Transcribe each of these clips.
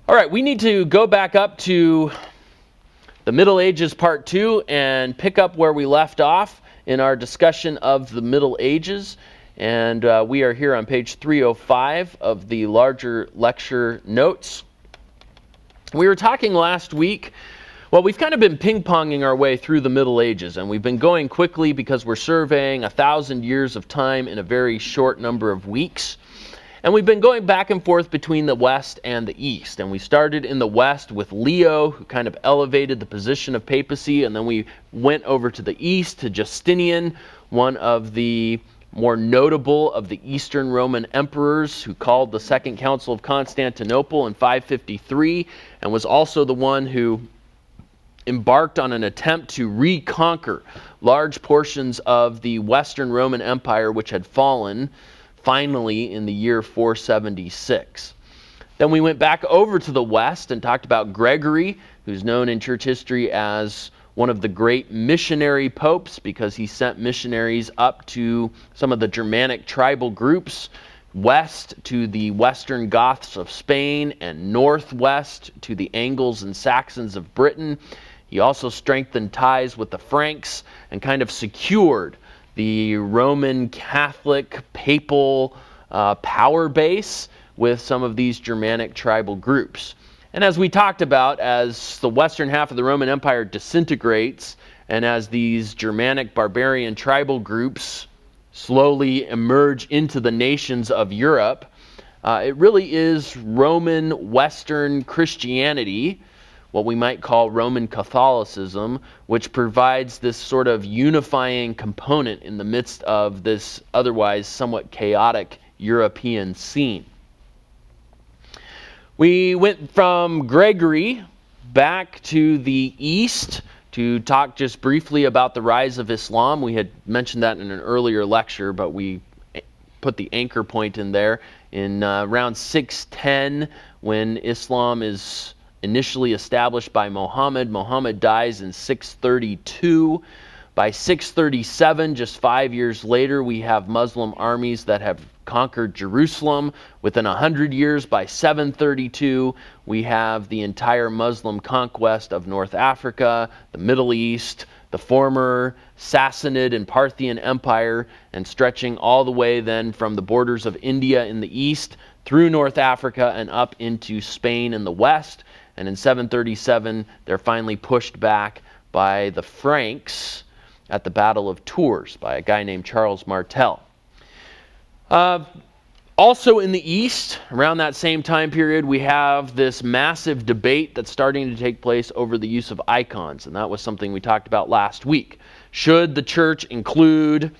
All right, we need to go back up to the Middle Ages Part 2 and pick up where we left off in our discussion of the Middle Ages. And we are here on page 305 of the larger lecture notes. We were talking last week, well, we've kind of been ping-ponging our way through the Middle Ages, and we've been going quickly because we're surveying 1,000 years of time in a very short number of weeks. And we've been going back and forth between the West and the East. And we started in the West with Leo, who kind of elevated the position of papacy. And then we went over to the East to Justinian, one of the more notable of the Eastern Roman emperors, who called the Second Council of Constantinople in 553, and was also the one who embarked on an attempt to reconquer large portions of the Western Roman Empire, which had fallen finally in the year 476. Then we went back over to the West and talked about Gregory, who's known in church history as one of the great missionary popes because he sent missionaries up to some of the Germanic tribal groups, west to the Western Goths of Spain, and northwest to the Angles and Saxons of Britain. He also strengthened ties with the Franks and kind of secured the Roman Catholic papal power base with some of these Germanic tribal groups. And as we talked about, as the western half of the Roman Empire disintegrates, and as these Germanic barbarian tribal groups slowly emerge into the nations of Europe, it really is Roman Western Christianity, what we might call Roman Catholicism, which provides this sort of unifying component in the midst of this otherwise somewhat chaotic European scene. We went from Gregory back to the East to talk just briefly about the rise of Islam. We had mentioned that in an earlier lecture, but we put the anchor point in there in around 610 when Islam is initially established by Muhammad. Muhammad dies in 632. By 637, just 5 years later, we have Muslim armies that have conquered Jerusalem. Within 100 years, by 732, we have the entire Muslim conquest of North Africa, the Middle East, the former Sassanid and Parthian Empire, and stretching all the way then from the borders of India in the east through North Africa and up into Spain in the west. And in 737, they're finally pushed back by the Franks at the Battle of Tours by a guy named Charles Martel. Also in the East, around that same time period, we have this massive debate that's starting to take place over the use of icons. And that was something we talked about last week. Should the church include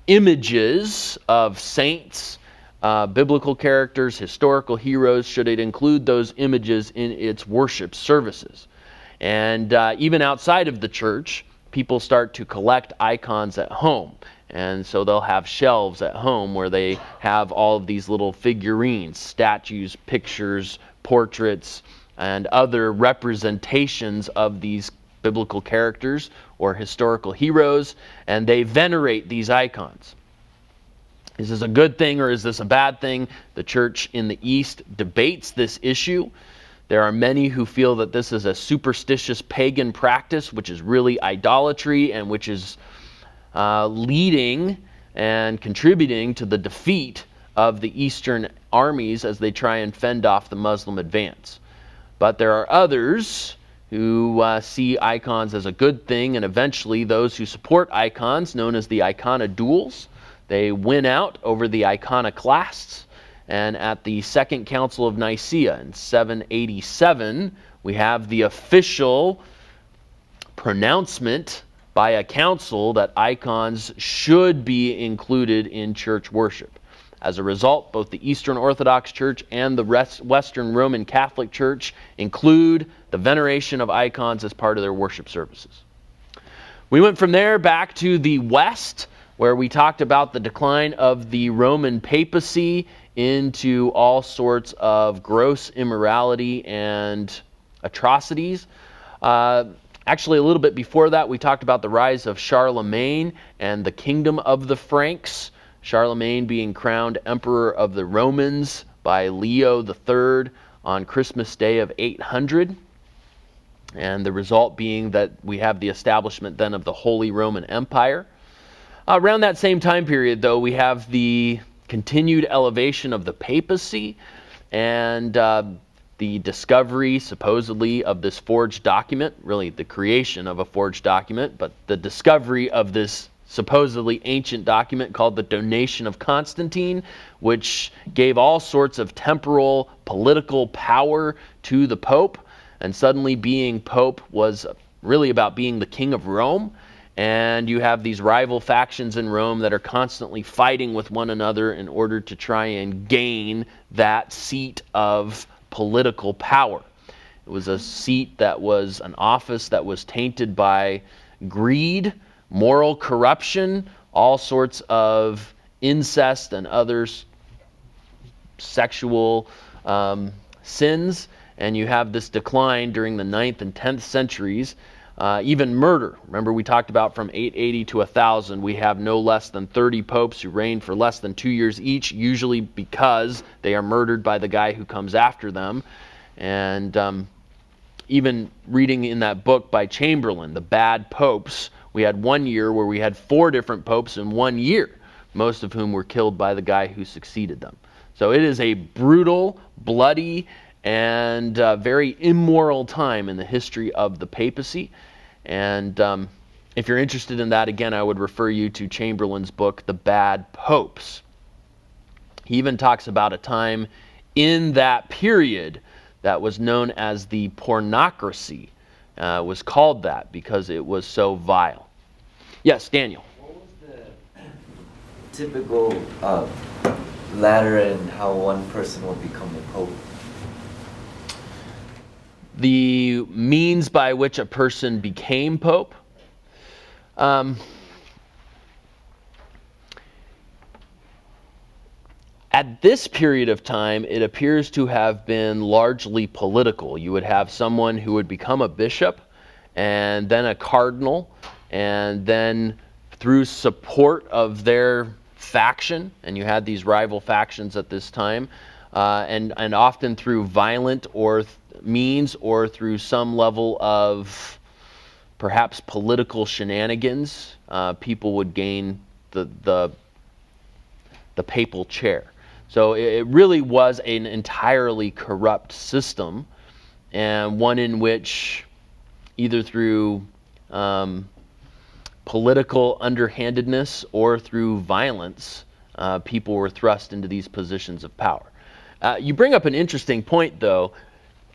images of saints, biblical characters, historical heroes? Should it include those images in its worship services? And even outside of the church, people start to collect icons at home. And so they'll have shelves at home where they have all of these little figurines, statues, pictures, portraits, and other representations of these biblical characters or historical heroes, and they venerate these icons. Is this a good thing or is this a bad thing? The church in the East debates this issue. There are many who feel that this is a superstitious pagan practice, which is really idolatry and which is leading and contributing to the defeat of the Eastern armies as they try and fend off the Muslim advance. But there are others who see icons as a good thing, and eventually those who support icons, known as the iconodules, they win out over the iconoclasts, and at the Second Council of Nicaea in 787, we have the official pronouncement by a council that icons should be included in church worship. As a result, both the Eastern Orthodox Church and the Western Roman Catholic Church include the veneration of icons as part of their worship services. We went from there back to the West, where we talked about the decline of the Roman papacy into all sorts of gross immorality and atrocities. Actually, a little bit before that, we talked about the rise of Charlemagne and the kingdom of the Franks. Charlemagne being crowned emperor of the Romans by Leo III on Christmas Day of 800. And the result being that we have the establishment then of the Holy Roman Empire. Around that same time period, though, we have the continued elevation of the papacy and the discovery, supposedly, of this forged document, really the creation of a forged document, but the discovery of this supposedly ancient document called the Donation of Constantine, which gave all sorts of temporal political power to the Pope. And suddenly being Pope was really about being the king of Rome. And you have these rival factions in Rome that are constantly fighting with one another in order to try and gain that seat of political power. It was a seat that was an office that was tainted by greed, moral corruption, all sorts of incest and other sexual sins. And you have this decline during the 9th and 10th centuries. Even murder. Remember, we talked about from 880 to 1000, we have no less than 30 popes who reign for less than 2 years each, usually because they are murdered by the guy who comes after them. And even reading in that book by Chamberlain, The Bad Popes, we had 1 year where we had 4 different popes in 1 year, most of whom were killed by the guy who succeeded them. So it is a brutal, bloody, and very immoral time in the history of the papacy. And if you're interested in that, again, I would refer you to Chamberlain's book, The Bad Popes. He even talks about a time in that period that was known as the pornocracy. Was called that because it was so vile. Yes, Daniel. What was the typical ladder and how one person would become a pope? The means by which a person became pope. At this period of time, it appears to have been largely political. You would have someone who would become a bishop, and then a cardinal, and then through support of their faction, and you had these rival factions at this time, and often through violent or means or through some level of perhaps political shenanigans, people would gain the papal chair. So it really was an entirely corrupt system, and one in which either through political underhandedness or through violence, people were thrust into these positions of power. You bring up an interesting point, though.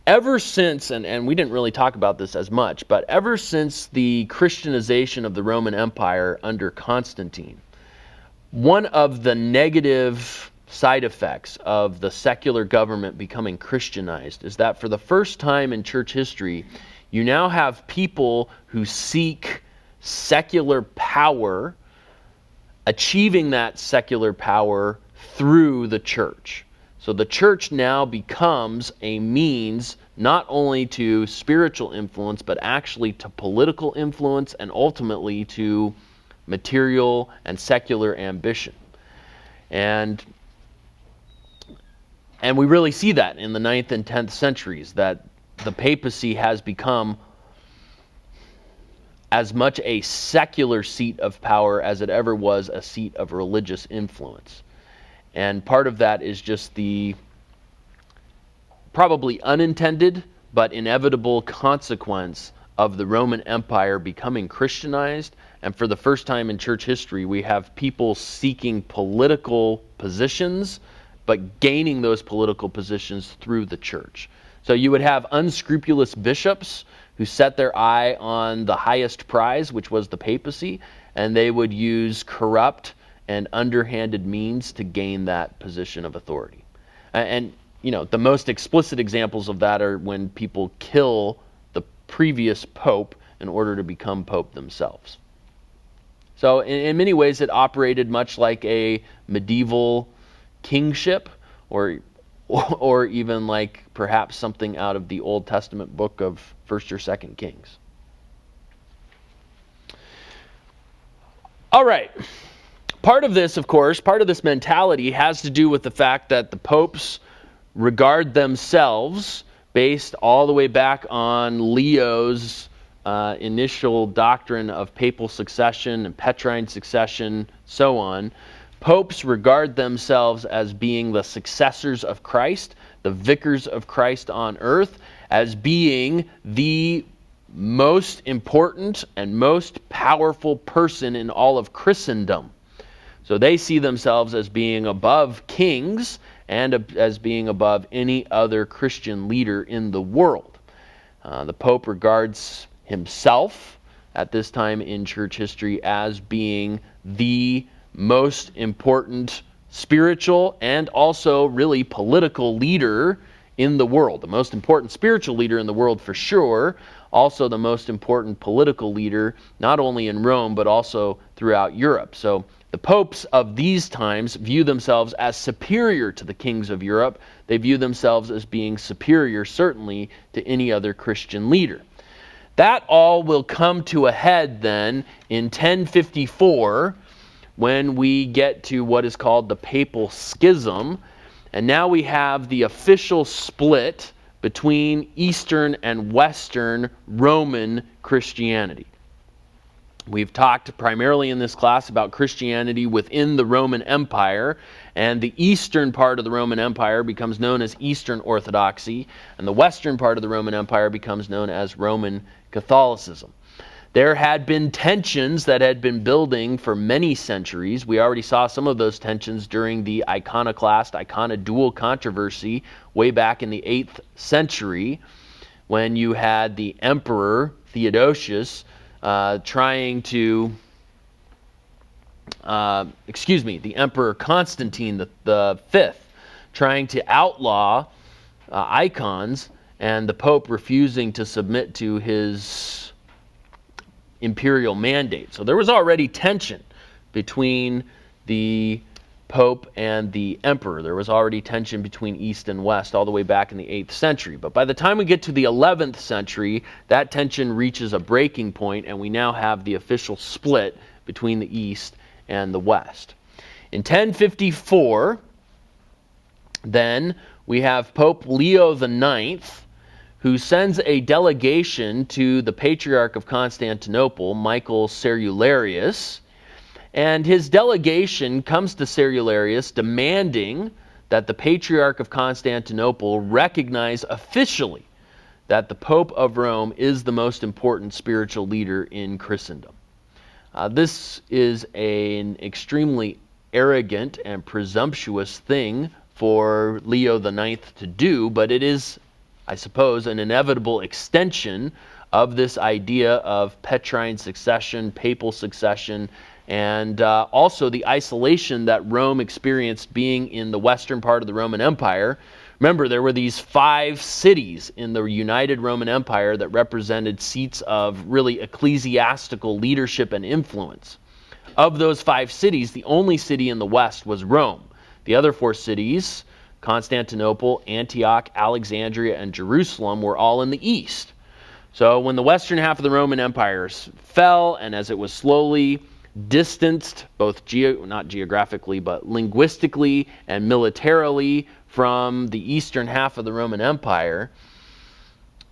Ever since, and we didn't really talk about this as much, but ever since the Christianization of the Roman Empire under Constantine, one of the negative side effects of the secular government becoming Christianized is that for the first time in church history, you now have people who seek secular power, achieving that secular power through the church. So the church now becomes a means not only to spiritual influence, but actually to political influence and ultimately to material and secular ambition. And we really see that in the 9th and 10th centuries, that the papacy has become as much a secular seat of power as it ever was a seat of religious influence. And part of that is just the probably unintended but inevitable consequence of the Roman Empire becoming Christianized. And for the first time in church history, we have people seeking political positions, but gaining those political positions through the church. So you would have unscrupulous bishops who set their eye on the highest prize, which was the papacy, and they would use corrupt and underhanded means to gain that position of authority. And you know, the most explicit examples of that are when people kill the previous pope in order to become pope themselves. So in many ways it operated much like a medieval kingship, or even like perhaps something out of the Old Testament book of 1st or 2nd Kings. All right. Part of this, of course, part of this mentality has to do with the fact that the popes regard themselves, based all the way back on Leo's initial doctrine of papal succession and Petrine succession, so on. Popes regard themselves as being the successors of Christ, the vicars of Christ on earth, as being the most important and most powerful person in all of Christendom. So they see themselves as being above kings and as being above any other Christian leader in the world. The Pope regards himself at this time in church history as being the most important spiritual and also really political leader in the world. The most important spiritual leader in the world for sure, also the most important political leader, not only in Rome, but also throughout Europe. So the popes of these times view themselves as superior to the kings of Europe. They view themselves as being superior, certainly, to any other Christian leader. That all will come to a head then in 1054 when we get to what is called the Papal Schism. And now we have the official split between Eastern and Western Roman Christianity. We've talked primarily in this class about Christianity within the Roman Empire, and the eastern part of the Roman Empire becomes known as Eastern Orthodoxy, and the western part of the Roman Empire becomes known as Roman Catholicism. There had been tensions that had been building for many centuries. We already saw some of those tensions during the iconoclast, iconodual controversy way back in the 8th century, when you had the Emperor Theodosius the Emperor Constantine the Fifth, trying to outlaw icons, and the Pope refusing to submit to his imperial mandate. So there was already tension between the Pope and the Emperor. There was already tension between East and West all the way back in the 8th century. But by the time we get to the 11th century, that tension reaches a breaking point, and we now have the official split between the East and the West. In 1054, then, we have Pope Leo IX, who sends a delegation to the Patriarch of Constantinople, Michael Cerularius, and his delegation comes to Cerularius demanding that the Patriarch of Constantinople recognize officially that the Pope of Rome is the most important spiritual leader in Christendom. This is an extremely arrogant and presumptuous thing for Leo IX to do, but it is, I suppose, an inevitable extension of this idea of Petrine succession, papal succession, and also the isolation that Rome experienced being in the western part of the Roman Empire. Remember, there were these 5 cities in the United Roman Empire that represented seats of really ecclesiastical leadership and influence. Of those 5 cities, the only city in the west was Rome. The other 4 cities, Constantinople, Antioch, Alexandria, and Jerusalem, were all in the east. So when the western half of the Roman Empire fell, and as it was slowly distanced, both not geographically, but linguistically and militarily from the eastern half of the Roman Empire,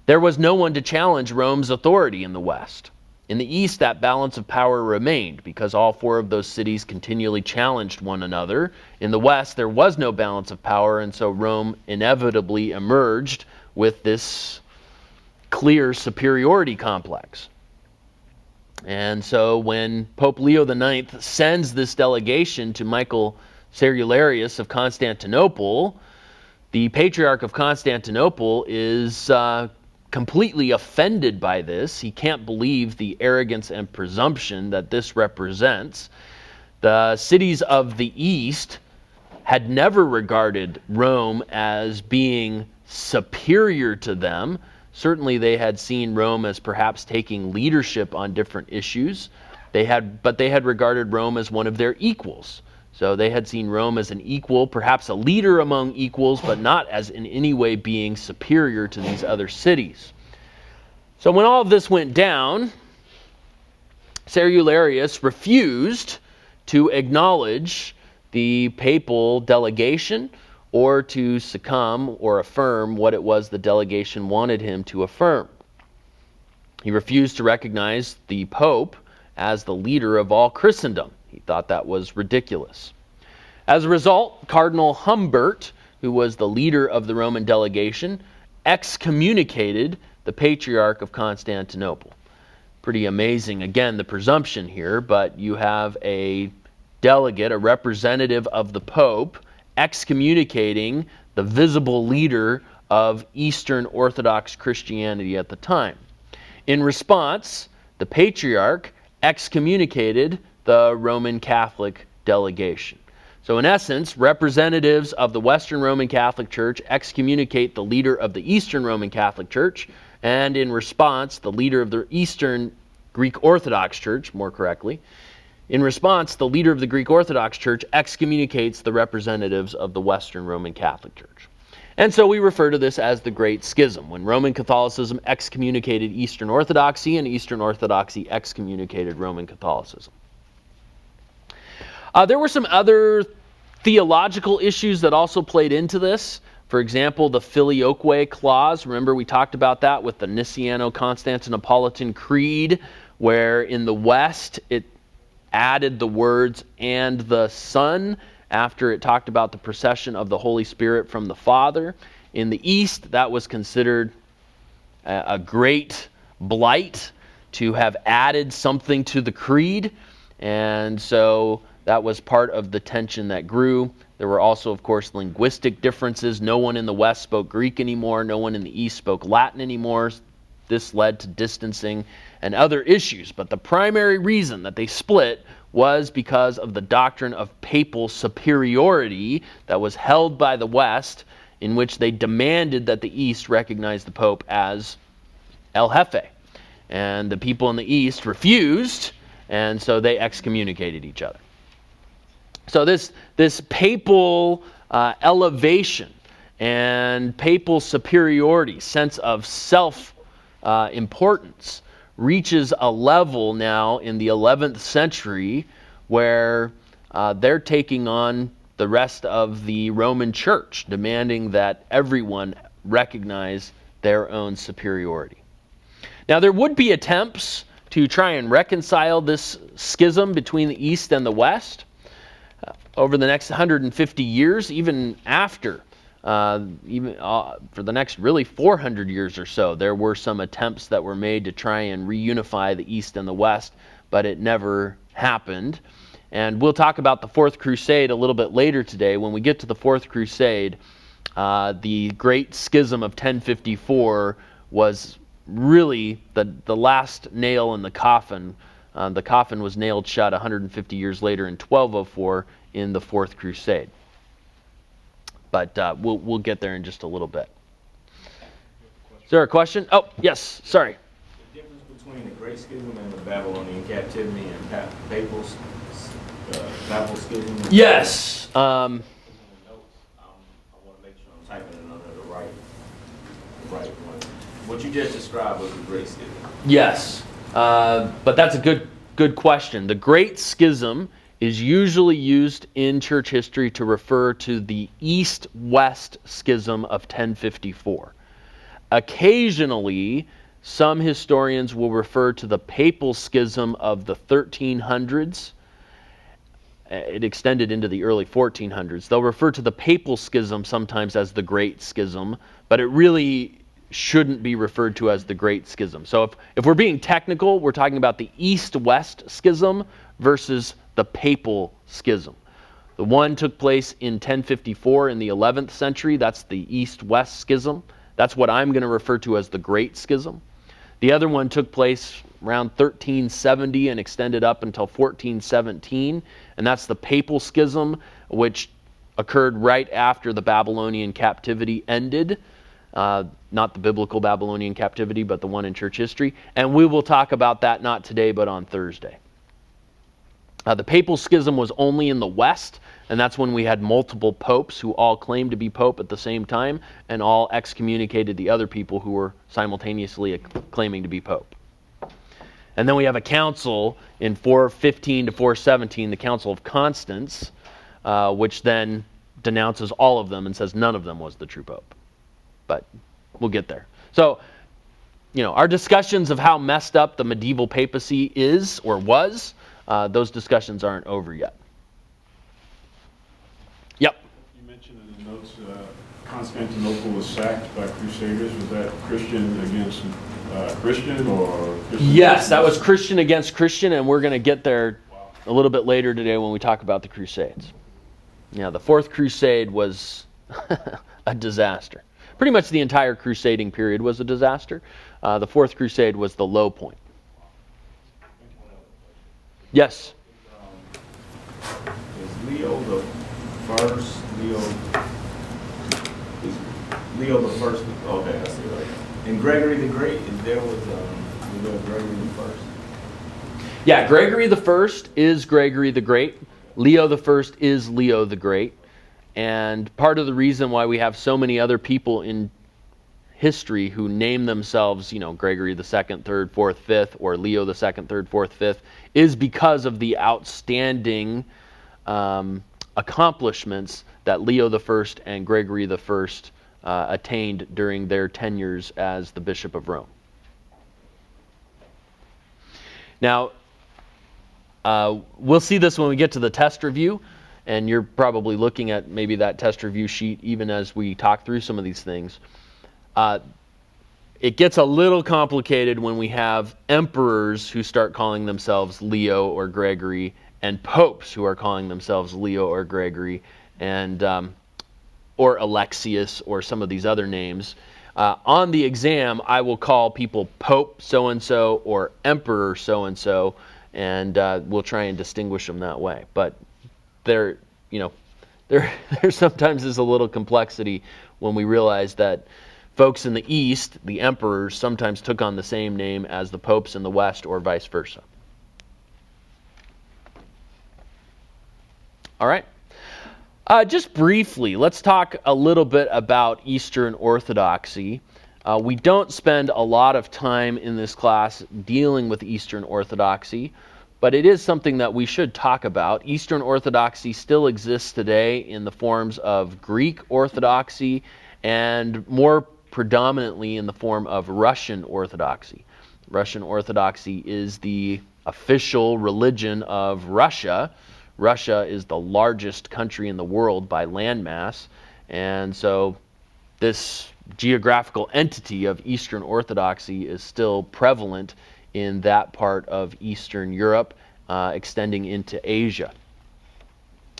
there was no one to challenge Rome's authority in the west. In the east, that balance of power remained because all 4 of those cities continually challenged one another. In the west, there was no balance of power, and so Rome inevitably emerged with this clear superiority complex. And so when Pope Leo IX sends this delegation to Michael Cerularius of Constantinople, the Patriarch of Constantinople is completely offended by this. He can't believe the arrogance and presumption that this represents. The cities of the East had never regarded Rome as being superior to them. Certainly they had seen Rome as perhaps taking leadership on different issues. But they had regarded Rome as one of their equals. So they had seen Rome as an equal, perhaps a leader among equals, but not as in any way being superior to these other cities. So when all of this went down, Cerularius refused to acknowledge the papal delegation or to succumb or affirm what it was the delegation wanted him to affirm. He refused to recognize the Pope as the leader of all Christendom. He thought that was ridiculous. As a result, Cardinal Humbert, who was the leader of the Roman delegation, excommunicated the Patriarch of Constantinople. Pretty amazing, again, the presumption here, but you have a delegate, a representative of the Pope, excommunicating the visible leader of Eastern Orthodox Christianity at the time. In response, the Patriarch excommunicated the Roman Catholic delegation. So in essence, representatives of the Western Roman Catholic Church excommunicate the leader of the Eastern Roman Catholic Church, and in response, the leader of the Eastern Greek Orthodox Church, more correctly, in response, the leader of the Greek Orthodox Church excommunicates the representatives of the Western Roman Catholic Church. And so we refer to this as the Great Schism, when Roman Catholicism excommunicated Eastern Orthodoxy and Eastern Orthodoxy excommunicated Roman Catholicism. There were some other theological issues that also played into this. For example, the Filioque clause. Remember, we talked about that with the Niceno-Constantinopolitan Creed, where in the West it added the words "and the Son" after it talked about the procession of the Holy Spirit from the Father. In the East, that was considered a great blight to have added something to the creed, and so that was part of the tension that grew. There were also, of course, linguistic differences. No one in the West spoke Greek anymore. No one in the East spoke Latin anymore. This led to distancing and other issues. But the primary reason that they split was because of the doctrine of papal superiority that was held by the West, in which they demanded that the East recognize the Pope as El Jefe. And the people in the East refused, and so they excommunicated each other. So this papal elevation and papal superiority, sense of self-importance, reaches a level now in the 11th century where they're taking on the rest of the Roman Church, demanding that everyone recognize their own superiority. Now, there would be attempts to try and reconcile this schism between the East and the West. Over the next 150 years, even after, for the next really 400 years or so, there were some attempts that were made to try and reunify the East and the West, but it never happened. And we'll talk about the Fourth Crusade a little bit later today. When we get to the Fourth Crusade, the Great Schism of 1054 was really the last nail in the coffin. The coffin was nailed shut 150 years later in 1204 in the Fourth Crusade. But we'll get there in just a little bit. Is there a question? Oh, yes, sorry. The difference between the Great Schism and the Babylonian captivity and Papal schism? Yes. I want to make sure I'm typing it under the right one. What you just described was the Great Schism. Yes, but that's a good question. The Great Schism is usually used in church history to refer to the East-West Schism of 1054. Occasionally, some historians will refer to the Papal Schism of the 1300s. It extended into the early 1400s. They'll refer to the Papal Schism sometimes as the Great Schism, but it really shouldn't be referred to as the Great Schism. So if we're being technical, we're talking about the East-West Schism versus the Papal Schism. The one took place in 1054 in the 11th century. That's the East-West Schism. That's what I'm going to refer to as the Great Schism. The other one took place around 1370 and extended up until 1417, and that's the Papal Schism, which occurred right after the Babylonian captivity ended. Not the biblical Babylonian captivity, but the one in church history. And we will talk about that not today, but on Thursday. The Papal Schism was only in the West, and that's when we had multiple popes who all claimed to be pope at the same time and all excommunicated the other people who were simultaneously claiming to be pope. And then we have a council in 415 to 417, the Council of Constance, which then denounces all of them and says none of them was the true pope. But we'll get there. So, our discussions of how messed up the medieval papacy is or was, those discussions aren't over yet. Yep. You mentioned in the notes Constantinople was sacked by Crusaders. Was that Christian against Christian or Christian? Yes, that was Christian against Christian, and we're going to get there a little bit later today when we talk about the Crusades. Yeah, the Fourth Crusade was a disaster. Pretty much the entire crusading period was a disaster. The Fourth Crusade was the low point. Yes? Is Leo the first? Is Leo the first? Okay, I see right. And Gregory the Great, is there with Gregory the First? Yeah, Gregory the First is Gregory the Great. Leo the First is Leo the Great. And part of the reason why we have so many other people in history who name themselves, Gregory the Second, Third, Fourth, Fifth, or Leo the Second, Third, Fourth, Fifth, is because of the outstanding accomplishments that Leo the First and Gregory the First attained during their tenures as the Bishop of Rome. Now, we'll see this when we get to the test review, and you're probably looking at maybe that test review sheet even as we talk through some of these things. It gets a little complicated when we have emperors who start calling themselves Leo or Gregory, and popes who are calling themselves Leo or Gregory, and or Alexius or some of these other names. On the exam, I will call people Pope so-and-so or Emperor so-and-so, and we'll try and distinguish them that way. But there sometimes is a little complexity when we realize that folks in the East, the emperors, sometimes took on the same name as the popes in the West or vice versa. All right. Just briefly, let's talk a little bit about Eastern Orthodoxy. We don't spend a lot of time in this class dealing with Eastern Orthodoxy, but it is something that we should talk about. Eastern Orthodoxy still exists today in the forms of Greek Orthodoxy and more predominantly in the form of Russian Orthodoxy. Russian Orthodoxy is the official religion of Russia. Russia is the largest country in the world by landmass, and so this geographical entity of Eastern Orthodoxy is still prevalent in that part of Eastern Europe, extending into Asia.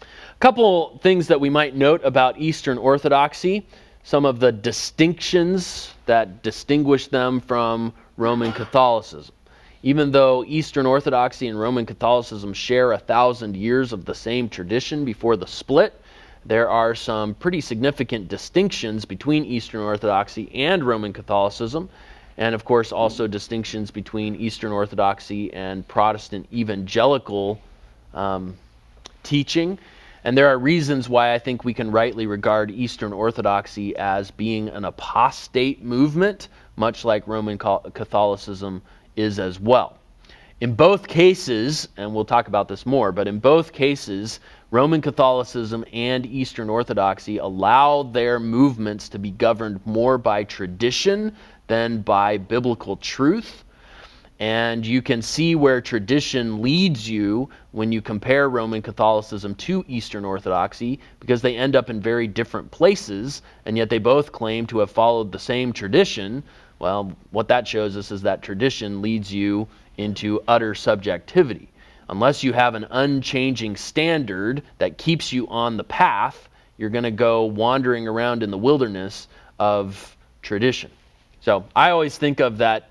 A couple things that we might note about Eastern Orthodoxy, some of the distinctions that distinguish them from Roman Catholicism. Even though Eastern Orthodoxy and Roman Catholicism share 1,000 years of the same tradition before the split, there are some pretty significant distinctions between Eastern Orthodoxy and Roman Catholicism, and of course also distinctions between Eastern Orthodoxy and Protestant evangelical teaching. And there are reasons why I think we can rightly regard Eastern Orthodoxy as being an apostate movement, much like Roman Catholicism is as well. In both cases, and we'll talk about this more, but in both cases, Roman Catholicism and Eastern Orthodoxy allow their movements to be governed more by tradition than by biblical truth. And you can see where tradition leads you when you compare Roman Catholicism to Eastern Orthodoxy, because they end up in very different places, and yet they both claim to have followed the same tradition. Well, what that shows us is that tradition leads you into utter subjectivity. Unless you have an unchanging standard that keeps you on the path, you're going to go wandering around in the wilderness of tradition. So I always think of that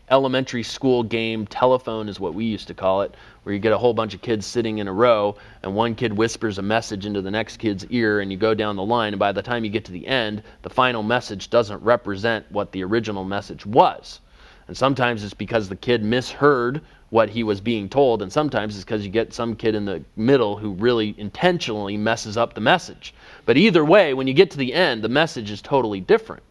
elementary school game, telephone is what we used to call it, where you get a whole bunch of kids sitting in a row and one kid whispers a message into the next kid's ear and you go down the line, and by the time you get to the end, the final message doesn't represent what the original message was. And sometimes it's because the kid misheard what he was being told, and sometimes it's because you get some kid in the middle who really intentionally messes up the message. But either way, when you get to the end, the message is totally different.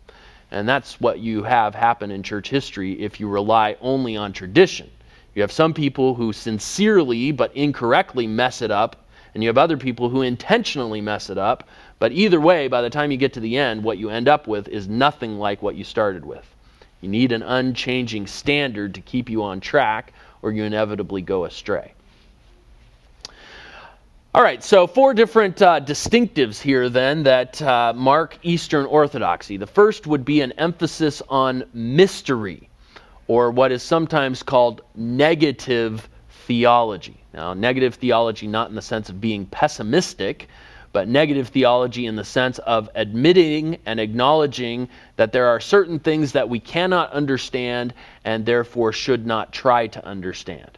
And that's what you have happen in church history if you rely only on tradition. You have some people who sincerely but incorrectly mess it up, and you have other people who intentionally mess it up. But either way, by the time you get to the end, what you end up with is nothing like what you started with. You need an unchanging standard to keep you on track, or you inevitably go astray. All right, so 4 different distinctives here then that mark Eastern Orthodoxy. The first would be an emphasis on mystery, or what is sometimes called negative theology. Now, negative theology not in the sense of being pessimistic, but negative theology in the sense of admitting and acknowledging that there are certain things that we cannot understand and therefore should not try to understand.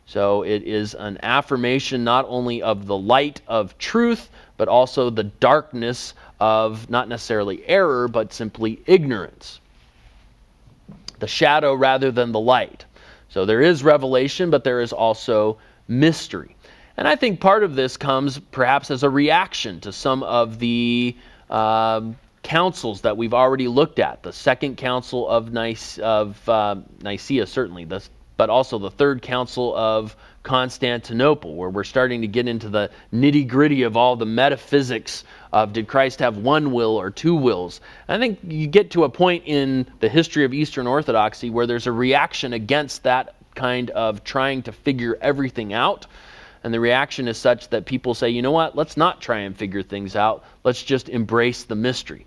So it is an affirmation not only of the light of truth, but also the darkness of not necessarily error, but simply ignorance. The shadow rather than the light. So there is revelation, but there is also mystery. And I think part of this comes perhaps as a reaction to some of the councils that we've already looked at. The Second Council of Nicaea, certainly, but also the Third Council of Constantinople, where we're starting to get into the nitty-gritty of all the metaphysics of did Christ have one will or two wills. I think you get to a point in the history of Eastern Orthodoxy where there's a reaction against that kind of trying to figure everything out. And the reaction is such that people say, you know what, let's not try and figure things out. Let's just embrace the mystery.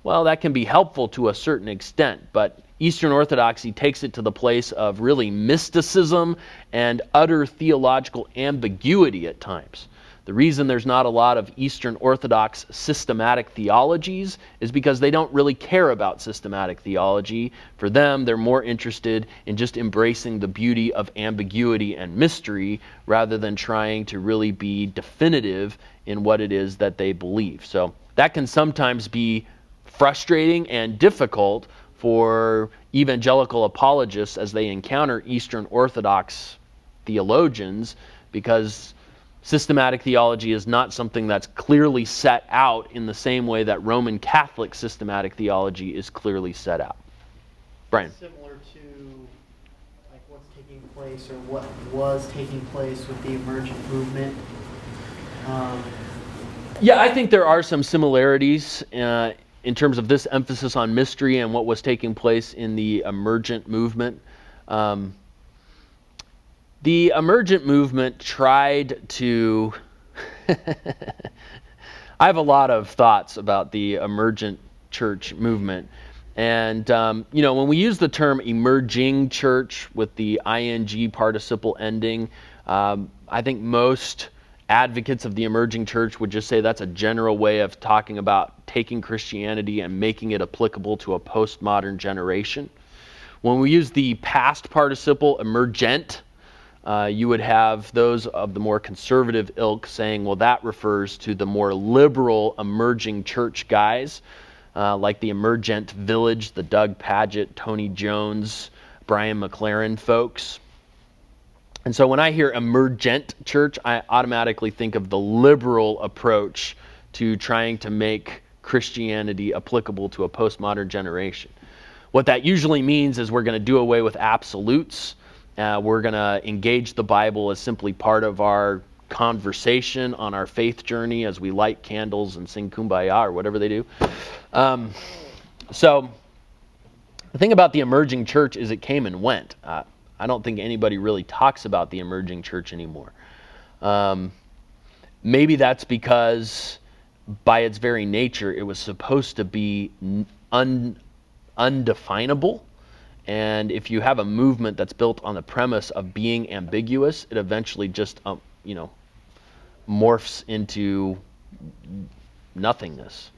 Well, that can be helpful to a certain extent, but Eastern Orthodoxy takes it to the place of really mysticism and utter theological ambiguity at times. The reason there's not a lot of Eastern Orthodox systematic theologies is because they don't really care about systematic theology. For them, they're more interested in just embracing the beauty of ambiguity and mystery rather than trying to really be definitive in what it is that they believe. So that can sometimes be frustrating and difficult for evangelical apologists as they encounter Eastern Orthodox theologians, because systematic theology is not something that's clearly set out in the same way that Roman Catholic systematic theology is clearly set out. Brian? Similar to like what's taking place or what was taking place with the emergent movement. Yeah, I think there are some similarities in terms of this emphasis on mystery and what was taking place in the emergent movement. The emergent movement tried to... I have a lot of thoughts about the emergent church movement. And, when we use the term emerging church with the ing participle ending, I think most advocates of the emerging church would just say that's a general way of talking about taking Christianity and making it applicable to a postmodern generation. When we use the past participle, emergent, you would have those of the more conservative ilk saying, well, that refers to the more liberal emerging church guys, like the Emergent Village, the Doug Pagitt, Tony Jones, Brian McLaren folks. And so when I hear emergent church, I automatically think of the liberal approach to trying to make Christianity applicable to a postmodern generation. What that usually means is we're going to do away with absolutes. We're going to engage the Bible as simply part of our conversation on our faith journey as we light candles and sing Kumbaya or whatever they do. So the thing about the emerging church is it came and went. I don't think anybody really talks about the emerging church anymore. Maybe that's because by its very nature it was supposed to be undefinable. And if you have a movement that's built on the premise of being ambiguous, it eventually just, morphs into nothingness.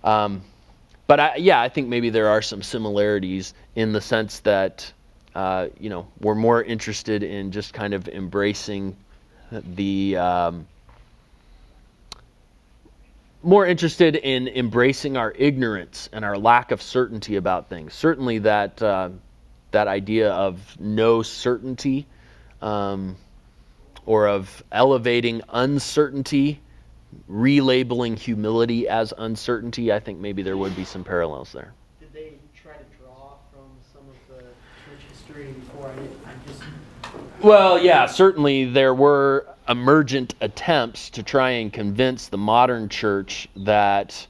But I think maybe there are some similarities in the sense that, we're more interested in just kind of embracing more interested in embracing our ignorance and our lack of certainty about things. Certainly that idea of no certainty, or of elevating uncertainty, relabeling humility as uncertainty, I think maybe there would be some parallels there. Did they try to draw from some of the church history before? Well, yeah, certainly there were emergent attempts to try and convince the modern church that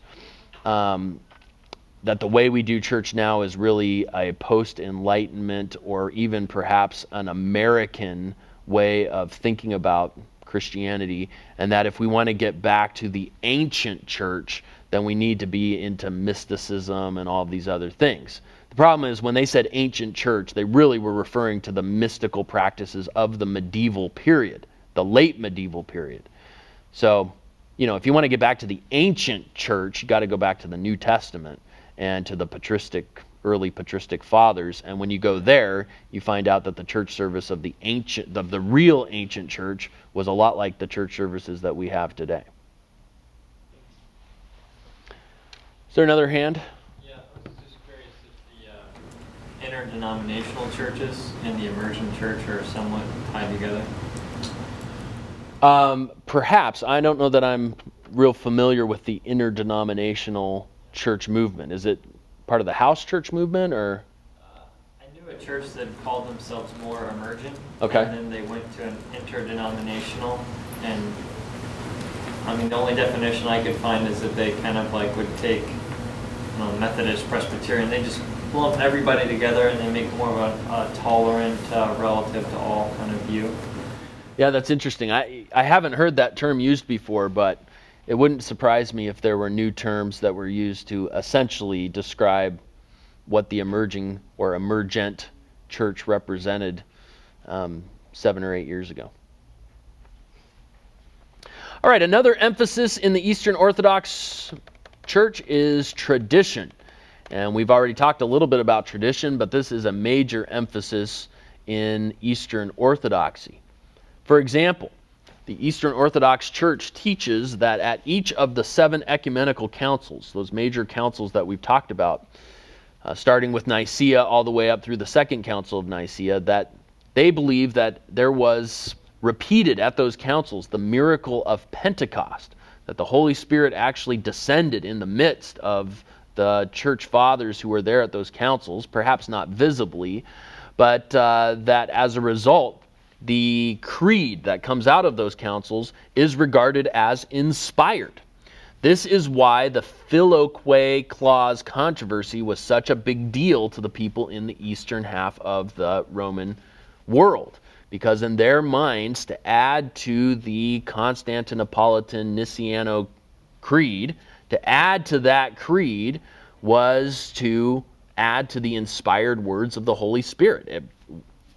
that the way we do church now is really a post-Enlightenment or even perhaps an American way of thinking about Christianity, and that if we want to get back to the ancient church, then we need to be into mysticism and all of these other things. The problem is when they said ancient church, they really were referring to the mystical practices of the medieval period, the late medieval period. So, you know, if you want to get back to the ancient church, you got to go back to the New Testament and to the early patristic fathers. And when you go there, you find out that the church service of the real ancient church was a lot like the church services that we have today. Is there another hand? Yeah, I was just curious if the interdenominational churches and the emergent church are somewhat tied together. Perhaps. I don't know that I'm real familiar with the interdenominational church movement. Is it part of the house church movement, or? I knew a church that called themselves more emergent. Okay. And then they went to an interdenominational, and I mean the only definition I could find is that they kind of like would take Methodist, Presbyterian, they just lump everybody together and they make more of a tolerant relative to all kind of view. Yeah, that's interesting. I haven't heard that term used before, but it wouldn't surprise me if there were new terms that were used to essentially describe what the emerging or emergent church represented 7 or 8 years ago. All right, another emphasis in the Eastern Orthodox Church is tradition. And we've already talked a little bit about tradition, but this is a major emphasis in Eastern Orthodoxy. For example, the Eastern Orthodox Church teaches that at each of the 7 ecumenical councils, those major councils that we've talked about, starting with Nicaea all the way up through the Second Council of Nicaea, that they believe that there was repeated at those councils the miracle of Pentecost, that the Holy Spirit actually descended in the midst of the church fathers who were there at those councils, perhaps not visibly, but that as a result, the creed that comes out of those councils is regarded as inspired. This is why the Philoque clause controversy was such a big deal to the people in the eastern half of the Roman world. Because in their minds, to add to the Constantinopolitan Niceno creed, to add to that creed was to add to the inspired words of the Holy Spirit.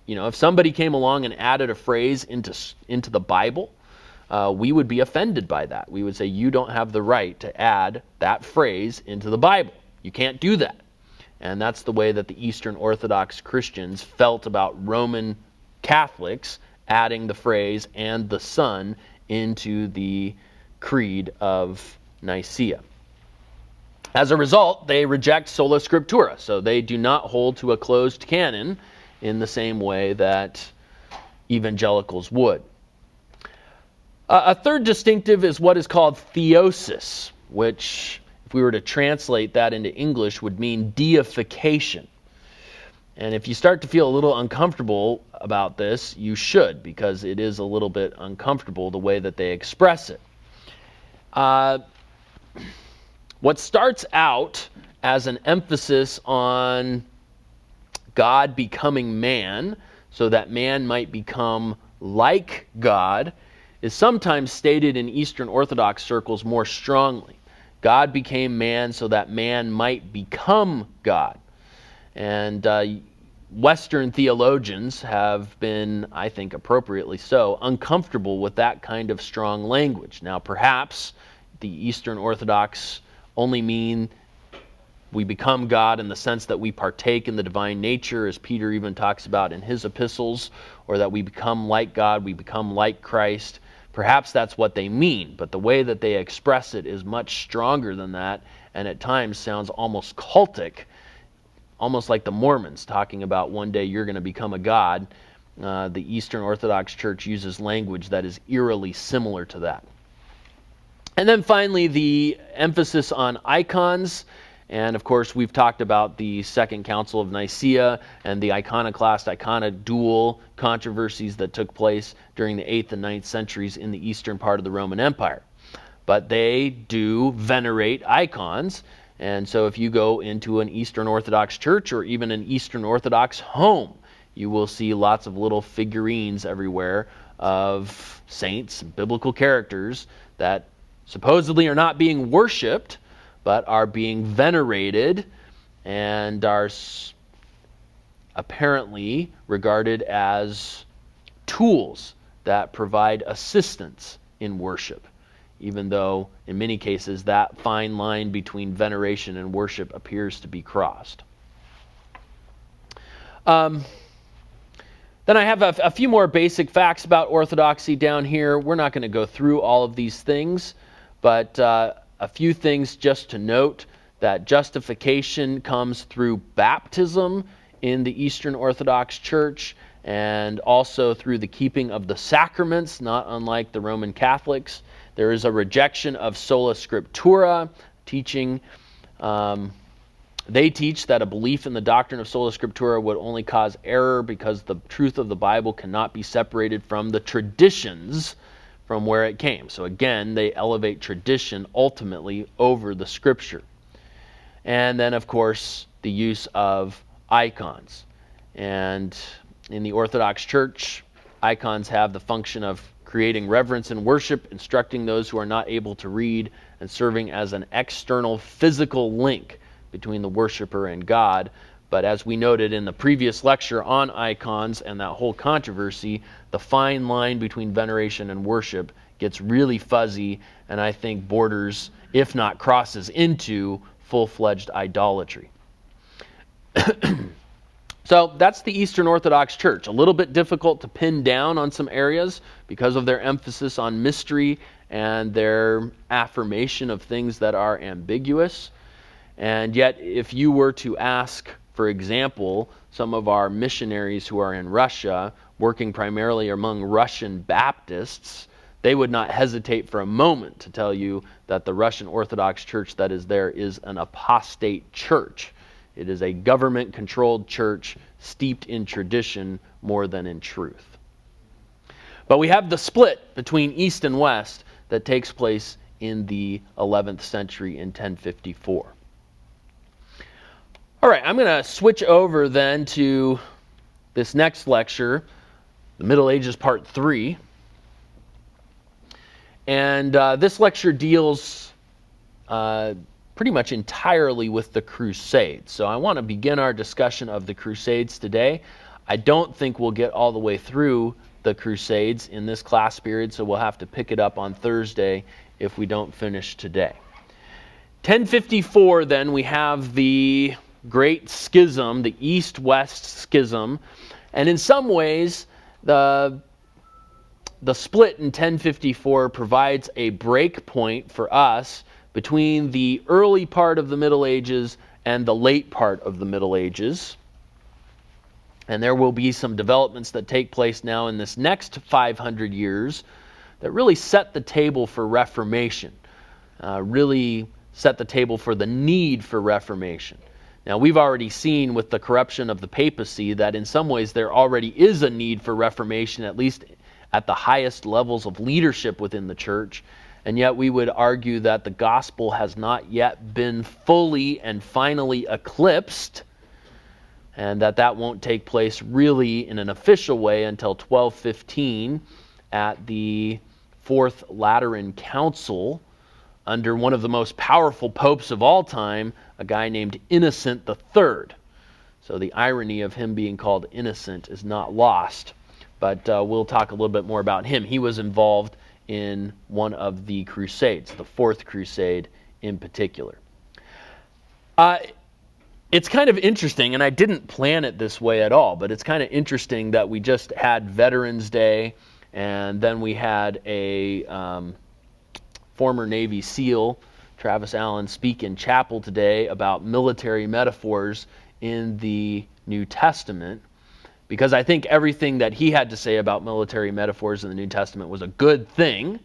If somebody came along and added a phrase into the Bible, we would be offended by that. We would say, you don't have the right to add that phrase into the Bible. You can't do that. And that's the way that the Eastern Orthodox Christians felt about Roman Catholics adding the phrase "and the Son" into the Creed of Nicaea. As a result, they reject sola scriptura, so they do not hold to a closed canon in the same way that evangelicals would. A third distinctive is what is called theosis, which, if we were to translate that into English, would mean deification. And if you start to feel a little uncomfortable about this, you should, because it is a little bit uncomfortable the way that they express it. What starts out as an emphasis on God becoming man, so that man might become like God, is sometimes stated in Eastern Orthodox circles more strongly. God became man so that man might become God. And Western theologians have been, I think appropriately so, uncomfortable with that kind of strong language. Now, perhaps the Eastern Orthodox only mean we become God in the sense that we partake in the divine nature, as Peter even talks about in his epistles, or that we become like God, we become like Christ. Perhaps that's what they mean, but the way that they express it is much stronger than that, and at times sounds almost cultic, almost like the Mormons talking about one day you're going to become a god. The Eastern Orthodox Church uses language that is eerily similar to that. And then finally, the emphasis on icons And of course, we've talked about the Second Council of Nicaea and the iconoclast-icona dual controversies that took place during the 8th and 9th centuries in the eastern part of the Roman Empire. But they do venerate icons. And so if you go into an Eastern Orthodox church or even an Eastern Orthodox home, you will see lots of little figurines everywhere of saints, biblical characters that supposedly are not being worshipped, but are being venerated and are apparently regarded as tools that provide assistance in worship, even though in many cases that fine line between veneration and worship appears to be crossed. Then I have a few more basic facts about Orthodoxy down here. We're not going to go through all of these things, but a few things just to note: that justification comes through baptism in the Eastern Orthodox Church, and also through the keeping of the sacraments, not unlike the Roman Catholics. There is a rejection of sola scriptura, teaching. They teach that a belief in the doctrine of sola scriptura would only cause error because the truth of the Bible cannot be separated from the traditions from where it came. So again, they elevate tradition ultimately over the scripture. And then, of course, the use of icons. And in the Orthodox Church, icons have the function of creating reverence and worship, instructing those who are not able to read, and serving as an external physical link between the worshiper and God. But as we noted in the previous lecture on icons and that whole controversy, the fine line between veneration and worship gets really fuzzy, and I think borders, if not crosses into, full-fledged idolatry. So that's the Eastern Orthodox Church. A little bit difficult to pin down on some areas because of their emphasis on mystery and their affirmation of things that are ambiguous. And yet, if you were to ask, for example, some of our missionaries who are in Russia, working primarily among Russian Baptists, they would not hesitate for a moment to tell you that the Russian Orthodox Church that is there is an apostate church. It is a government-controlled church steeped in tradition more than in truth. But we have the split between East and West that takes place in the 11th century in 1054. All right, I'm going to switch over then to this next lecture, the Middle Ages Part 3. And this lecture deals pretty much entirely with the Crusades. So I want to begin our discussion of the Crusades today. I don't think we'll get all the way through the Crusades in this class period, so we'll have to pick it up on Thursday if we don't finish today. 1054, then, we have the Great Schism, the East-West Schism, and in some ways the split in 1054 provides a break point for us between the early part of the Middle Ages and the late part of the Middle Ages. And there will be some developments that take place now in this next 500 years that really set the table for Reformation, really set the table for the need for Reformation. Now, we've already seen with the corruption of the papacy that in some ways there already is a need for Reformation, at least at the highest levels of leadership within the church. And yet we would argue that the gospel has not yet been fully and finally eclipsed, and that won't take place really in an official way until 1215 at the Fourth Lateran Council under one of the most powerful popes of all time, a guy named Innocent III. So the irony of him being called Innocent is not lost, but we'll talk a little bit more about him. He was involved in one of the Crusades, the Fourth Crusade in particular. It's kind of interesting, and I didn't plan it this way at all, but it's kind of interesting that we just had Veterans Day, and then we had a former Navy SEAL, Travis Allen, speak in chapel today about military metaphors in the New Testament, because I think everything that he had to say about military metaphors in the New Testament was a good thing,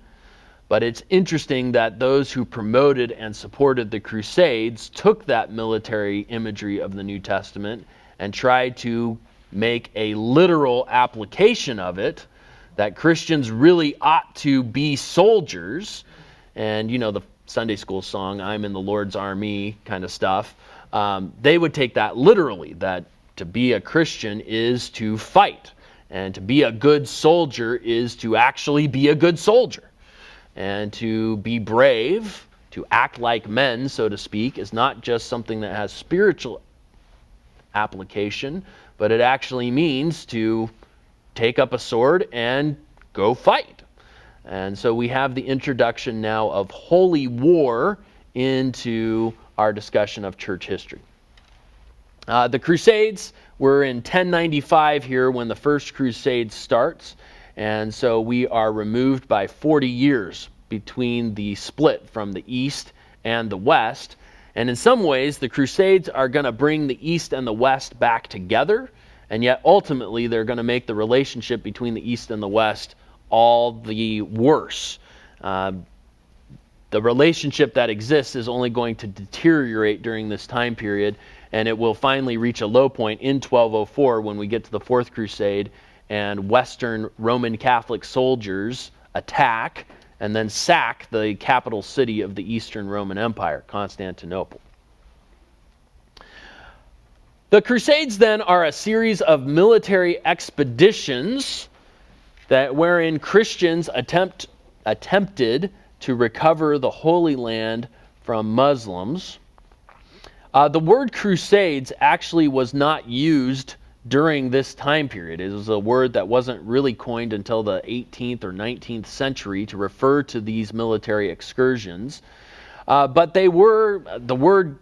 But it's interesting that those who promoted and supported the Crusades took that military imagery of the New Testament and tried to make a literal application of it, that Christians really ought to be soldiers. And you know the Sunday school song, "I'm in the Lord's army" kind of stuff. They would take that literally, that to be a Christian is to fight. And to be a good soldier is to actually be a good soldier. And to be brave, to act like men, so to speak, is not just something that has spiritual application, but it actually means to take up a sword and go fight. And so we have the introduction now of holy war into our discussion of church history. The Crusades were in 1095 here when the First Crusade starts. And so we are removed by 40 years between the split from the East and the West. And in some ways, the Crusades are going to bring the East and the West back together. And yet, ultimately, they're going to make the relationship between the East and the West all the worse. The relationship that exists is only going to deteriorate during this time period. And it will finally reach a low point in 1204 when we get to the Fourth Crusade and Western Roman Catholic soldiers attack and then sack the capital city of the Eastern Roman Empire, Constantinople. The Crusades then are a series of military expeditions wherein Christians attempted to recover the Holy Land from Muslims. The word Crusades actually was not used during this time period. It was a word that wasn't really coined until the 18th or 19th century to refer to these military excursions. But they were, the word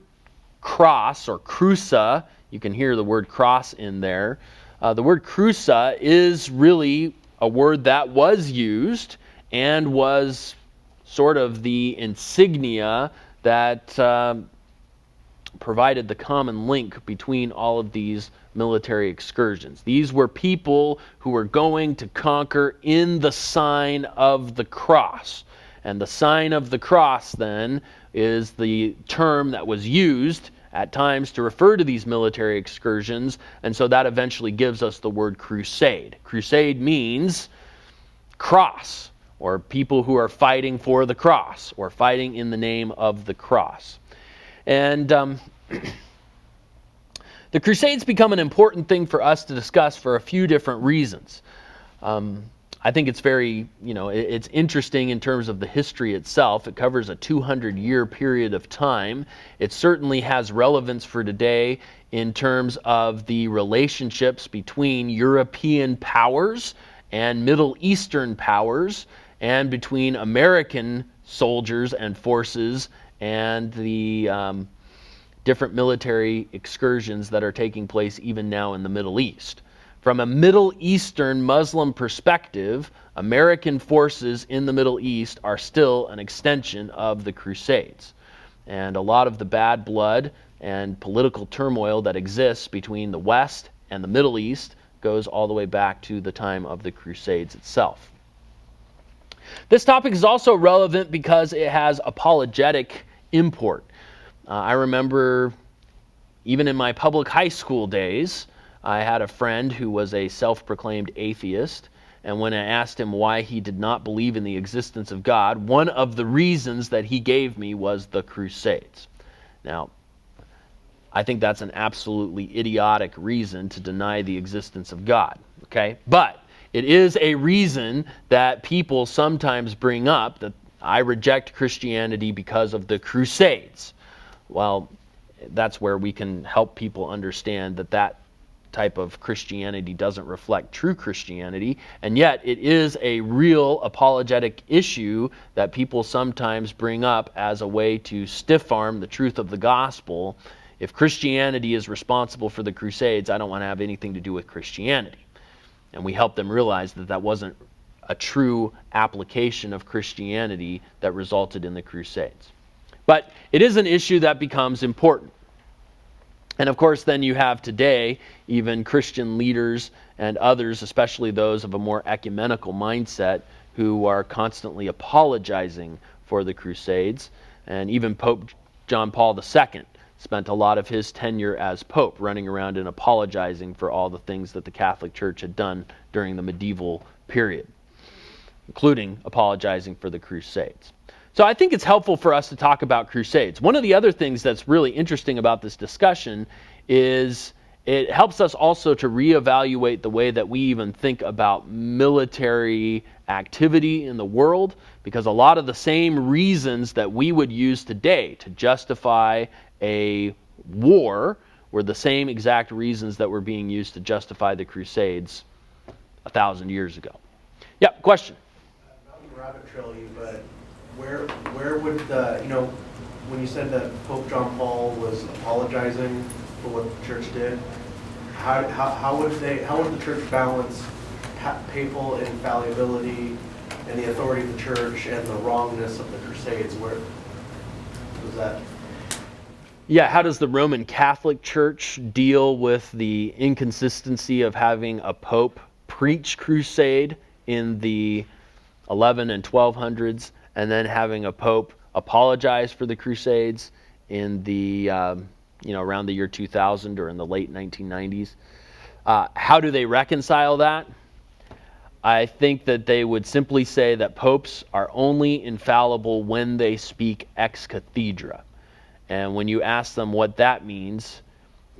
cross or crusa, you can hear the word cross in there. The word crusa is really a word that was used and was sort of the insignia that provided the common link between all of these military excursions. These were people who were going to conquer in the sign of the cross. And the sign of the cross then is the term that was used at times to refer to these military excursions, and so that eventually gives us the word crusade. Crusade means cross, or people who are fighting for the cross, or fighting in the name of the cross. And the Crusades become an important thing for us to discuss for a few different reasons. I think it's very, it's interesting in terms of the history itself. It covers a 200-year period of time. It certainly has relevance for today in terms of the relationships between European powers and Middle Eastern powers, and between American soldiers and forces and the different military excursions that are taking place even now in the Middle East. From a Middle Eastern Muslim perspective, American forces in the Middle East are still an extension of the Crusades. And a lot of the bad blood and political turmoil that exists between the West and the Middle East goes all the way back to the time of the Crusades itself. This topic is also relevant because it has apologetic import. I remember even in my public high school days, I had a friend who was a self-proclaimed atheist, and when I asked him why he did not believe in the existence of God, one of the reasons that he gave me was the Crusades. Now, I think that's an absolutely idiotic reason to deny the existence of God, okay? But it is a reason that people sometimes bring up that I reject Christianity because of the Crusades. Well, that's where we can help people understand that that type of Christianity doesn't reflect true Christianity, and yet it is a real apologetic issue that people sometimes bring up as a way to stiff-arm the truth of the gospel. If Christianity is responsible for the Crusades, I don't want to have anything to do with Christianity. And we help them realize that that wasn't a true application of Christianity that resulted in the Crusades. But it is an issue that becomes important. And of course, then you have today even Christian leaders and others, especially those of a more ecumenical mindset, who are constantly apologizing for the Crusades. And even Pope John Paul II spent a lot of his tenure as Pope running around and apologizing for all the things that the Catholic Church had done during the medieval period, including apologizing for the Crusades. So I think it's helpful for us to talk about Crusades. One of the other things that's really interesting about this discussion is it helps us also to reevaluate the way that we even think about military activity in the world, because a lot of the same reasons that we would use today to justify a war were the same exact reasons that were being used to justify the Crusades 1,000 years ago. Yeah, question? Not to rabbit trail you, but where would the, when you said that Pope John Paul was apologizing for what the church did, how would the church balance papal infallibility and the authority of the church and the wrongness of the Crusades? Where was that? Yeah, how does the Roman Catholic Church deal with the inconsistency of having a pope preach crusade in the 11 and 1200s and then having a pope apologize for the Crusades in the around the year 2000 or in the late 1990s? How do they reconcile that? I think that they would simply say that popes are only infallible when they speak ex cathedra. And when you ask them what that means,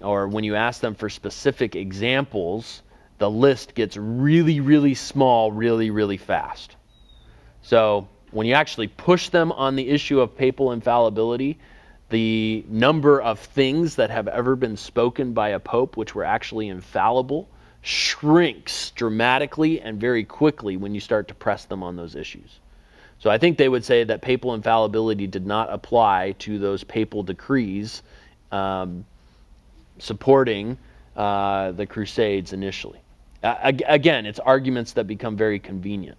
or when you ask them for specific examples, the list gets really, really small, really, really fast. So when you actually push them on the issue of papal infallibility, the number of things that have ever been spoken by a pope which were actually infallible shrinks dramatically and very quickly when you start to press them on those issues. So I think they would say that papal infallibility did not apply to those papal decrees supporting the Crusades initially. Again, it's arguments that become very convenient.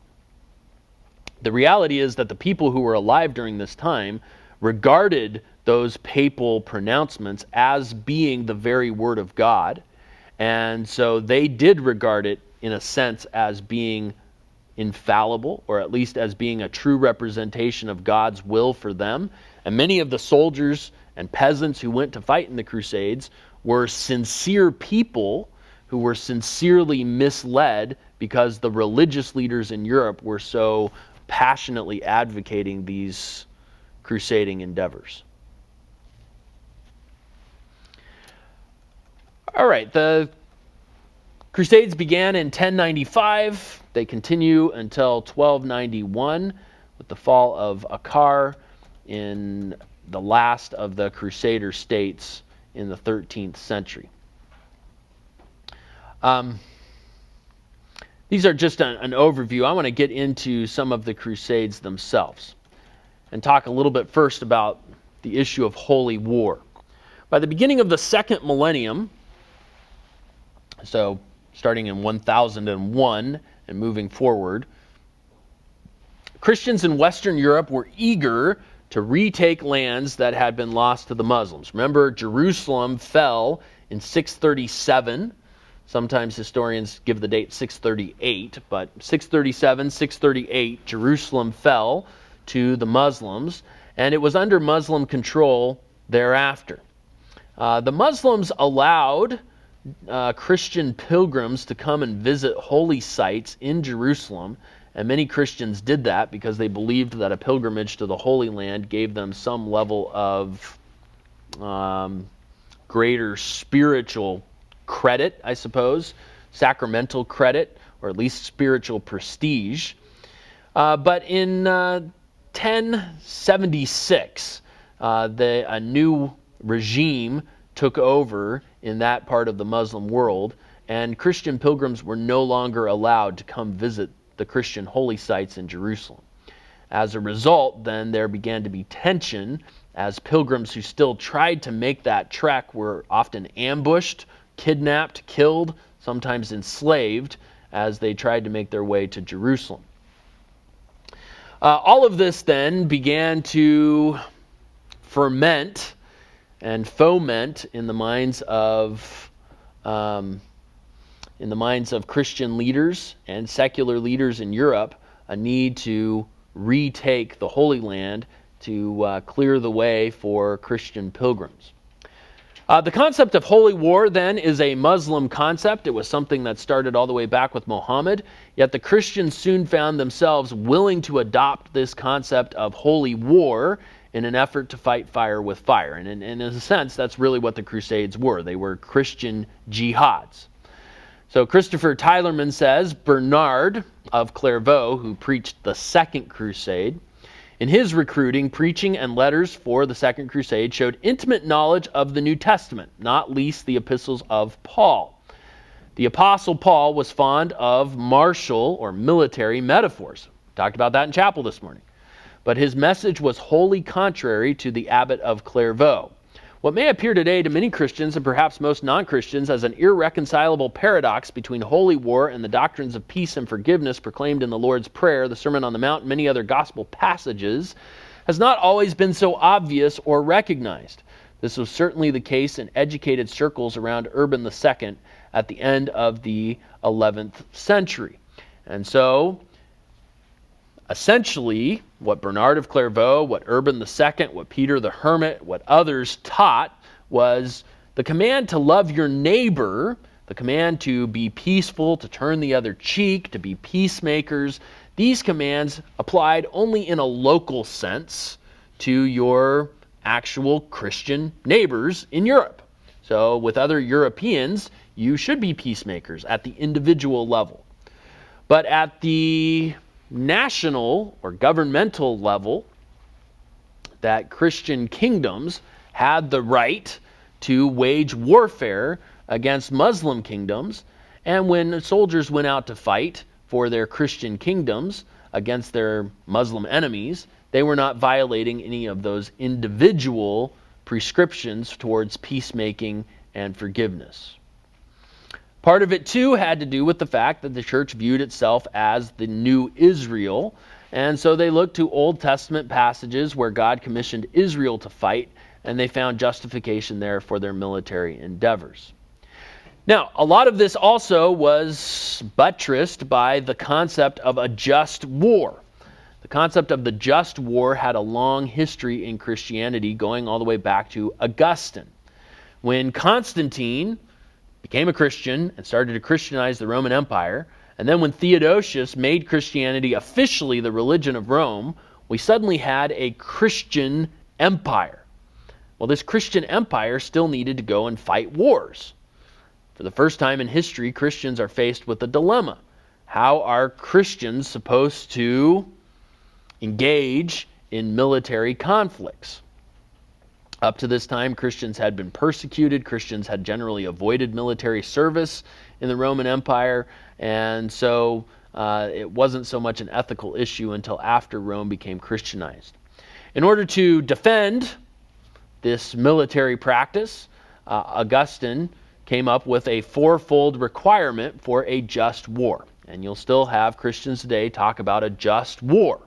The reality is that the people who were alive during this time regarded those papal pronouncements as being the very word of God, and so they did regard it in a sense as being infallible, or at least as being a true representation of God's will for them. And many of the soldiers and peasants who went to fight in the Crusades were sincere people who were sincerely misled because the religious leaders in Europe were so passionately advocating these crusading endeavors. All right, the Crusades began in 1095. They continue until 1291 with the fall of Acre in the last of the Crusader states in the 13th century. These are just an overview. I want to get into some of the Crusades themselves and talk a little bit first about the issue of holy war. By the beginning of the second millennium, so starting in 1001 and moving forward, Christians in Western Europe were eager to retake lands that had been lost to the Muslims. Remember, Jerusalem fell in 637. Sometimes historians give the date 638, but 637, 638, Jerusalem fell to the Muslims, and it was under Muslim control thereafter. The Muslims allowed Christian pilgrims to come and visit holy sites in Jerusalem, and many Christians did that because they believed that a pilgrimage to the Holy Land gave them some level of greater spiritual credit, I suppose, sacramental credit, or at least spiritual prestige. But in 1076, a new regime took over in that part of the Muslim world, and Christian pilgrims were no longer allowed to come visit the Christian holy sites in Jerusalem. As a result, then, there began to be tension as pilgrims who still tried to make that trek were often ambushed, kidnapped, killed, sometimes enslaved as they tried to make their way to Jerusalem. All of this then began to ferment and foment in the minds of Christian leaders and secular leaders in Europe a need to retake the Holy Land to clear the way for Christian pilgrims. The concept of holy war, then, is a Muslim concept. It was something that started all the way back with Muhammad, yet the Christians soon found themselves willing to adopt this concept of holy war in an effort to fight fire with fire. And in a sense, that's really what the Crusades were. They were Christian jihads. So Christopher Tylerman says, Bernard of Clairvaux, who preached the Second Crusade, in his recruiting, preaching, and letters for the Second Crusade showed intimate knowledge of the New Testament, not least the epistles of Paul. The Apostle Paul was fond of martial or military metaphors. We talked about that in chapel this morning. But his message was wholly contrary to the abbot of Clairvaux. What may appear today to many Christians and perhaps most non-Christians as an irreconcilable paradox between holy war and the doctrines of peace and forgiveness proclaimed in the Lord's Prayer, the Sermon on the Mount, and many other gospel passages, has not always been so obvious or recognized. This was certainly the case in educated circles around Urban II at the end of the 11th century. And so, essentially, what Bernard of Clairvaux, what Urban II, what Peter the Hermit, what others taught was the command to love your neighbor, the command to be peaceful, to turn the other cheek, to be peacemakers. These commands applied only in a local sense to your actual Christian neighbors in Europe. So with other Europeans, you should be peacemakers at the individual level. But at the national or governmental level, that Christian kingdoms had the right to wage warfare against Muslim kingdoms, and when soldiers went out to fight for their Christian kingdoms against their Muslim enemies, they were not violating any of those individual prescriptions towards peacemaking and forgiveness. Part of it, too, had to do with the fact that the church viewed itself as the new Israel, and so they looked to Old Testament passages where God commissioned Israel to fight, and they found justification there for their military endeavors. Now, a lot of this also was buttressed by the concept of a just war. The concept of the just war had a long history in Christianity, going all the way back to Augustine. When Constantine became a Christian and started to Christianize the Roman Empire, and then when Theodosius made Christianity officially the religion of Rome, we suddenly had a Christian empire. Well, this Christian empire still needed to go and fight wars. For the first time in history, Christians are faced with a dilemma. How are Christians supposed to engage in military conflicts? Up to this time, Christians had been persecuted. Christians had generally avoided military service in the Roman Empire, and so it wasn't so much an ethical issue until after Rome became Christianized. In order to defend this military practice, Augustine came up with a fourfold requirement for a just war. And you'll still have Christians today talk about a just war.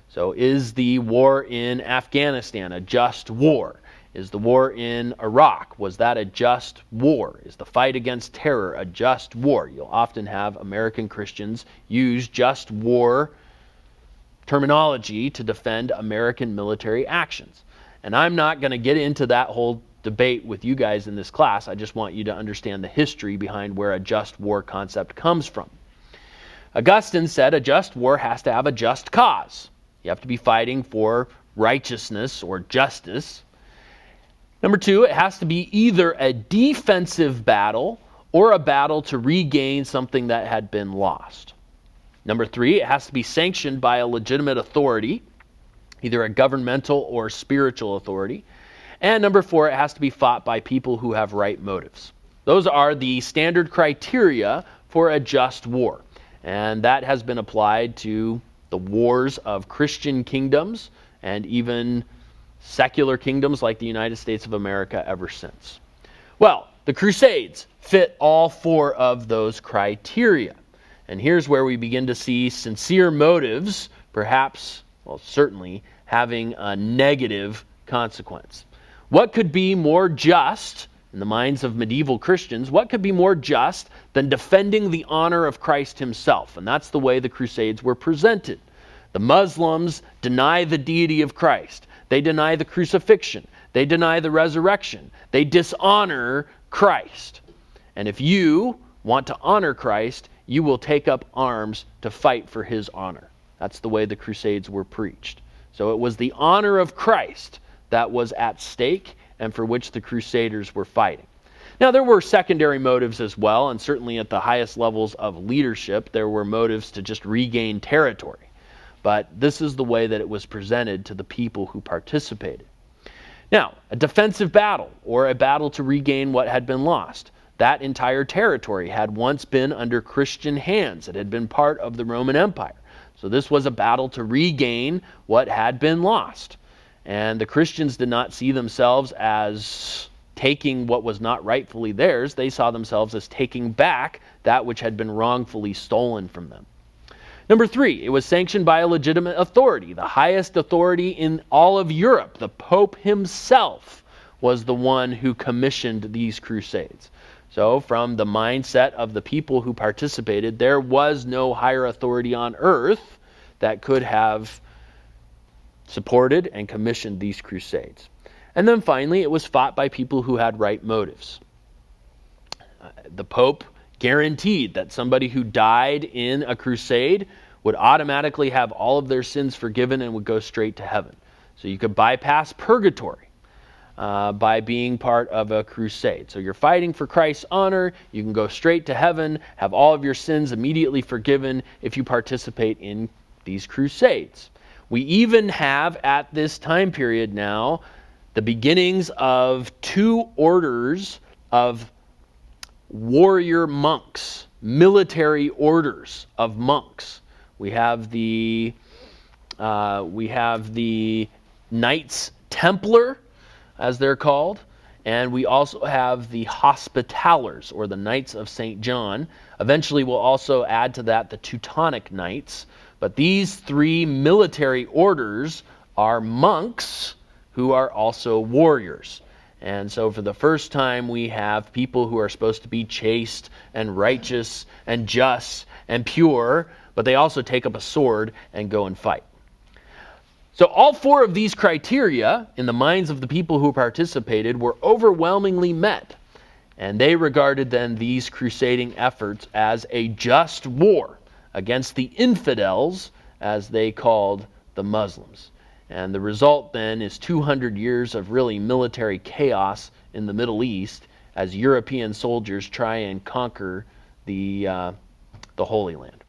So is the war in Afghanistan a just war? Is the war in Iraq, was that a just war? Is the fight against terror a just war? You'll often have American Christians use just war terminology to defend American military actions. And I'm not going to get into that whole debate with you guys in this class. I just want you to understand the history behind where a just war concept comes from. Augustine said a just war has to have a just cause. You have to be fighting for righteousness or justice. Number two, it has to be either a defensive battle or a battle to regain something that had been lost. Number three, it has to be sanctioned by a legitimate authority, either a governmental or spiritual authority. And number four, it has to be fought by people who have right motives. Those are the standard criteria for a just war. And that has been applied to the wars of Christian kingdoms and even secular kingdoms like the United States of America ever since. Well, the Crusades fit all four of those criteria. And here's where we begin to see sincere motives, perhaps, well, certainly, having a negative consequence. What could be more just In the minds of medieval Christians, what could be more just than defending the honor of Christ himself? And that's the way the Crusades were presented. The Muslims deny the deity of Christ. They deny the crucifixion. They deny the resurrection. They dishonor Christ. And if you want to honor Christ, you will take up arms to fight for his honor. That's the way the Crusades were preached. So it was the honor of Christ that was at stake and for which the Crusaders were fighting. Now, there were secondary motives as well, and certainly at the highest levels of leadership, there were motives to just regain territory. But this is the way that it was presented to the people who participated. Now, a defensive battle, or a battle to regain what had been lost. That entire territory had once been under Christian hands. It had been part of the Roman Empire. So this was a battle to regain what had been lost. And the Christians did not see themselves as taking what was not rightfully theirs. They saw themselves as taking back that which had been wrongfully stolen from them. Number 3, it was sanctioned by a legitimate authority. The highest authority in all of Europe, the Pope himself, was the one who commissioned these crusades. So from the mindset of the people who participated, there was no higher authority on earth that could have supported and commissioned these crusades. And then finally, it was fought by people who had right motives. The Pope guaranteed that somebody who died in a crusade would automatically have all of their sins forgiven and would go straight to heaven. So you could bypass purgatory by being part of a crusade. So you're fighting for Christ's honor, you can go straight to heaven, have all of your sins immediately forgiven if you participate in these crusades. We even have at this time period now the beginnings of 2 orders of warrior monks, military orders of monks. We have the Knights Templar, as they're called, and we also have the Hospitallers, or the Knights of St. John. Eventually we'll also add to that the Teutonic Knights. But these 3 military orders are monks who are also warriors. And so for the first time we have people who are supposed to be chaste and righteous and just and pure, but they also take up a sword and go and fight. So all 4 of these criteria in the minds of the people who participated were overwhelmingly met. And they regarded then these crusading efforts as a just war against the infidels, as they called the Muslims. And the result then is 200 years of really military chaos in the Middle East as European soldiers try and conquer the Holy Land.